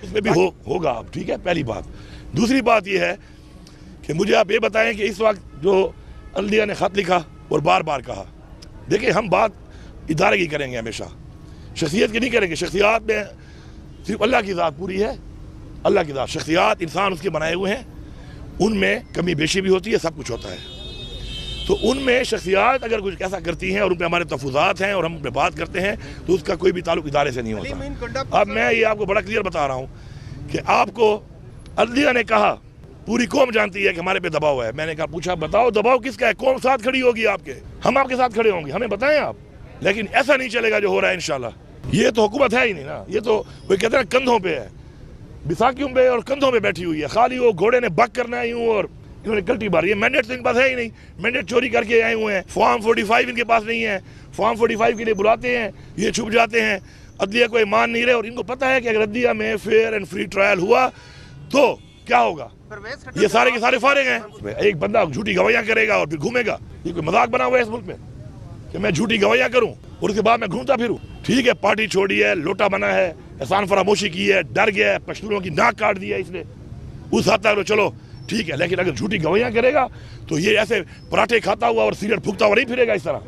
اس میں بھی ہوگا اب، ٹھیک ہے، پہلی بات۔ دوسری بات یہ ہے کہ مجھے آپ یہ بتائیں کہ اس وقت جو عدلیہ نے خط لکھا اور بار بار کہا، دیکھیں ہم بات ادارے کی کریں گے، ہمیشہ شخصیت کی نہیں کریں گے۔ شخصیات میں صرف اللہ کی ذات پوری ہے، اللہ کی ذات۔ شخصیات انسان اس کے بنائے ہوئے ہیں، ان میں کمی بیشی بھی ہوتی ہے، سب کچھ ہوتا ہے۔ تو ان میں شخصیات اگر کچھ ایسا کرتی ہیں اور ان پہ ہمارے تفوضات ہیں اور ہم پہ بات کرتے ہیں تو اس کا کوئی بھی تعلق ادارے سے نہیں ہوتا۔ اب میں یہ آپ کو بڑا کلیئر بتا رہا ہوں کہ آپ کو عدلیہ نے کہا، پوری قوم جانتی ہے کہ ہمارے پہ دباؤ ہے۔ میں نے کہا پوچھا بتاؤ دباؤ کس کا ہے، قوم ساتھ کھڑی ہوگی آپ کے، ہم آپ کے ساتھ کھڑے ہوں گے، ہمیں بتائیں آپ۔ لیکن ایسا نہیں چلے گا جو ہو رہا ہے انشاءاللہ۔ یہ تو حکومت ہے ہی نہیں نا، یہ تو کوئی کہتے ہیں کندھوں پہ ہے، بیساکھیوں پہ اور کندھوں پہ بیٹھی ہوئی ہے، خالی وہ گھوڑے نے بک کرنا ہے یوں اور انہوں نے کلٹی ماری ہے۔ مینڈیٹ تو ان کے پاس ہے ہی نہیں، مینڈیٹ چوری کر کے آئے ہوئے ہیں، فارم 45 ان کے پاس نہیں ہے، فارم 45 کے لیے بلاتے ہیں، یہ چھپ جاتے ہیں، عدلیہ کو مان نہیں رہے، اور ان کو پتہ ہے کہ اگر عدلیہ میں فیئر اینڈ فری ٹرائل ہوا تو کیا ہوگا، یہ سارے کے سارے فارغ ہیں۔ ایک بندہ جھوٹی گواہیاں کرے گا اور پھر گھومے گا، یہ کوئی مذاق بنا ہوا ہے اس ملک میں کہ میں جھوٹی گواہیاں کروں اور اس کے بعد میں گھومتا پھروں؟ ٹھیک ہے، پارٹی چھوڑی ہے، لوٹا بنا ہے، احسان فراموشی کی ہے، ڈر گیا ہے، پشتونوں کی ناک کاٹ دیا اس نے، اس حد تک چلو ٹھیک ہے، لیکن اگر جھوٹی گواہیاں کرے گا تو یہ ایسے پراٹھے کھاتا ہوا اور سگریٹ پھونکتا ہوا نہیں پھرے گا اس طرح۔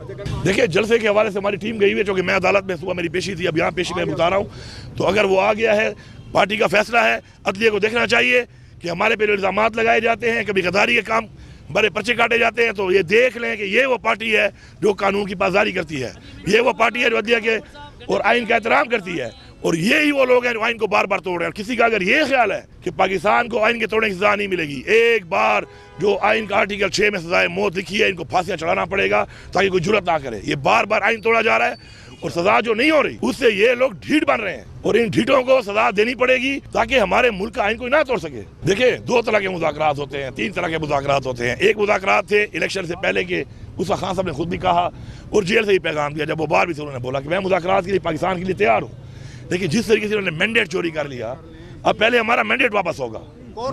دیکھیں جلسے کے حوالے سے ہماری ٹیم گئی ہوئی ہے، چونکہ میں عدالت میں صبح میری پیشی تھی، اب یہاں پیشی میں بتا رہا ہوں، تو اگر وہ آ گیا ہے، پارٹی کا فیصلہ ہے، عدلیہ کو دیکھنا چاہیے کہ ہمارے پہ الزامات لگائے جاتے ہیں، کبھی غداری کے کام بڑے پرچے کاٹے جاتے ہیں، تو یہ دیکھ لیں کہ یہ وہ پارٹی ہے جو قانون کی پاسداری کرتی ہے، یہ وہ پارٹی ہے جو عدلیہ کے اور آئین کا احترام کرتی ہے، اور یہی وہ لوگ ہیں جو آئین کو بار بار توڑ رہے ہیں۔ اور کسی کا اگر یہ خیال ہے کہ پاکستان کو آئین کے توڑنے کی سزا نہیں ملے گی، ایک بار جو آئین کا آرٹیکل 6 میں سزائے موت لکھی ہے، ان کو پھانسیاں چڑھانا پڑے گا تاکہ کوئی جرات نہ کرے۔ یہ بار بار آئین توڑا جا رہا ہے اور سزا جو نہیں ہو رہی اس سے یہ لوگ ڈھیٹ بن رہے ہیں، اور ان ڈھیٹوں کو سزا دینی پڑے گی تاکہ ہمارے ملک کا آئین کوئی نہ توڑ سکے۔ دیکھیں 2 طرح کے مذاکرات ہوتے ہیں، 3 طرح کے مذاکرات ہوتے ہیں۔ ایک مذاکرات تھے الیکشن سے پہلے کے، اس وقت خان صاحب نے خود بھی کہا اور جیل سے ہی پیغام دیا، جب وہ باہر بھی سے انہوں نے بولا کہ میں مذاکرات کے لیے پاکستان کے لیے تیار ہوں۔ لیکن جس طریقے سے انہوں نے مینڈیٹ چوری کر لیا، اب پہلے ہمارا مینڈیٹ واپس ہوگا۔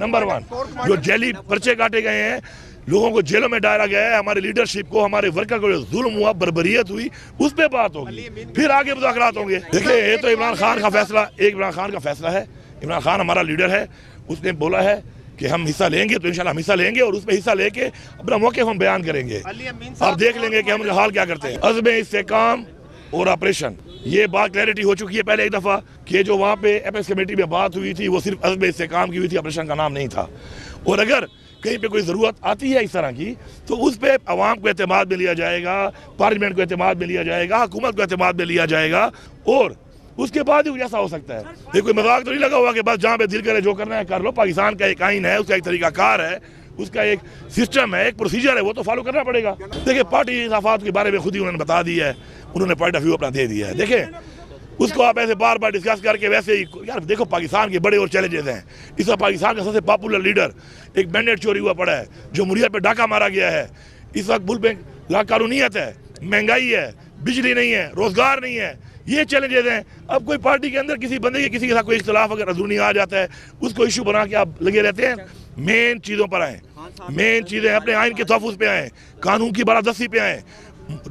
نمبر 1 جو جیلی پرچے کاٹے گئے ہیں، لوگوں کو جیلوں میں ڈالا گیا ہے، ہمارے لیڈرشپ کو، ہمارے ورکر کو جو ظلم ہوا، بربریت ہوئی، اس پہ بات ہوگی، پھر آگے مذاکرات ہوں گے۔ دیکھیں یہ تو عمران خان کا فیصلہ، عمران خان کا فیصلہ ہے، عمران خان ہمارا لیڈر ہے، اس نے بولا ہے کہ ہم حصہ لیں گے، تو انشاءاللہ ہم حصہ لیں گے اور اس میں حصہ لے کے اپنا موقف ہم بیان کریں گے، آپ دیکھ لیں گے کہ ہم حال کیا کرتے ہیں۔ عزم استحکام اور آپریشن، یہ بات کلیئرٹی ہو چکی ہے پہلے ایک دفعہ کہ جو وہاں پہ اپیکس کمیٹی میں بات ہوئی تھی وہ صرف عزم استحکام کی ہوئی تھی، آپریشن کا نام نہیں تھا۔ اور اگر کہیں پہ کوئی ضرورت آتی ہے اس طرح کی تو اس پہ عوام کو اعتماد میں لیا جائے گا، پارلیمنٹ کو اعتماد میں لیا جائے گا، حکومت کو اعتماد میں لیا جائے گا، اور اس کے بعد ہی کچھ ایسا ہو سکتا ہے۔ یہ کوئی مذاق تو نہیں لگا ہوا کہ بس جہاں پہ دل کرے جو کرنا ہے کر لو۔ پاکستان کا ایک آئین ہے، اس کا ایک طریقہ کار ہے، اس کا ایک سسٹم ہے، ایک پروسیجر ہے، وہ تو فالو کرنا پڑے گا۔ دیکھیں پارٹی اضافات کے بارے میں خود ہی انہوں نے بتا دیا ہے، انہوں نے پوائنٹ آف ویو اپنا دے دیا ہے۔ دیکھیں اس کو آپ ایسے بار بار ڈسکس کر کے ویسے ہی، یار دیکھو پاکستان کے بڑے اور چیلنجز ہیں۔ اس وقت پاکستان کا سب سے پاپولر لیڈر ایک مینڈیٹ چوری ہوا پڑا ہے، جمہوریت پہ ڈاکہ مارا گیا ہے، اس وقت ملک میں لا قانونیت ہے، مہنگائی ہے، بجلی نہیں ہے، روزگار نہیں ہے، یہ چیلنجز ہیں۔ اب کوئی پارٹی کے اندر کسی بندے کے کسی کے ساتھ کوئی اختلاف اگر اندرونی آ جاتا ہے، اس کو ایشو بنا کے آپ لگے رہتے ہیں۔ مین چیزوں پر آئیں، مین چیزیں اپنے آئین کے تحفظ پہ آئیں، قانون کی بالادستی پہ آئیں،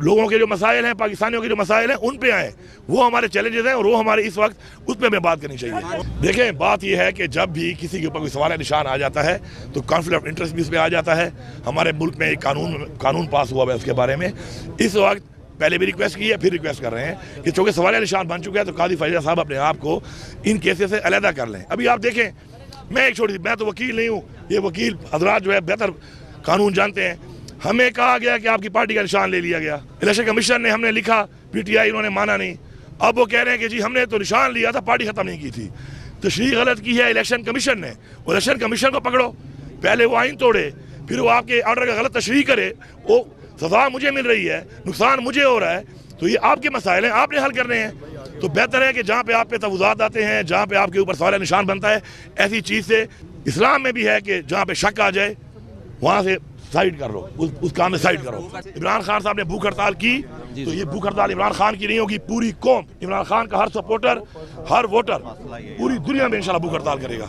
لوگوں کے جو مسائل ہیں، پاکستانیوں کے جو مسائل ہیں ان پہ آئیں، وہ ہمارے چیلنجز ہیں اور وہ ہمارے اس وقت اس پہ ہمیں بات کرنی چاہیے۔ دیکھیں بات یہ ہے کہ جب بھی کسی کے اوپر کوئی سوال نشان آ جاتا ہے تو کانفلکٹ آف انٹرسٹ بھی اس پہ آ جاتا ہے۔ ہمارے ملک میں ایک قانون پاس ہوا ہے اس کے بارے میں، اس وقت پہلے بھی ریکویسٹ کی ہے، پھر ریکویسٹ کر رہے ہیں کہ چونکہ سوال نشان بن چکا ہے تو قاضی فیضا صاحب اپنے آپ کو ان کیسز سے علیحدہ کر لیں۔ ابھی آپ دیکھیں میں ایک چھوٹی، میں تو وکیل نہیں ہوں، یہ وکیل حضرات جو ہے بہتر قانون جانتے ہیں۔ ہمیں کہا گیا کہ آپ کی پارٹی کا نشان لے لیا گیا، الیکشن کمیشن نے، ہم نے لکھا، پی ٹی آئی انہوں نے مانا نہیں۔ اب وہ کہہ رہے ہیں کہ جی ہم نے تو نشان لیا تھا، پارٹی ختم نہیں کی تھی۔ تشریح غلط کی ہے الیکشن کمیشن نے، الیکشن کمیشن کو پکڑو، پہلے وہ آئین توڑے، پھر وہ آپ کے آرڈر کا غلط تشریح کرے، وہ سزا مجھے مل رہی ہے، نقصان مجھے ہو رہا ہے، تو یہ آپ کے مسائل ہیں، آپ نے حل کرنے ہیں۔ تو بہتر ہے کہ جہاں پہ آپ پہ تفوضات آتے ہیں، جہاں پہ آپ کے اوپر سوال نشان بنتا ہے، ایسی چیز سے اسلام میں بھی ہے کہ جہاں پہ شک آ جائے وہاں سے سائیڈ کر لو، اس کام میں سائیڈ کرو۔ عمران خان صاحب نے بھوک ہڑتال کی تو یہ بھوک ہڑتال عمران خان کی نہیں ہوگی، پوری قوم، عمران خان کا ہر سپورٹر، ہر ووٹر پوری دنیا میں انشاءاللہ بھوک ہڑتال کرے گا۔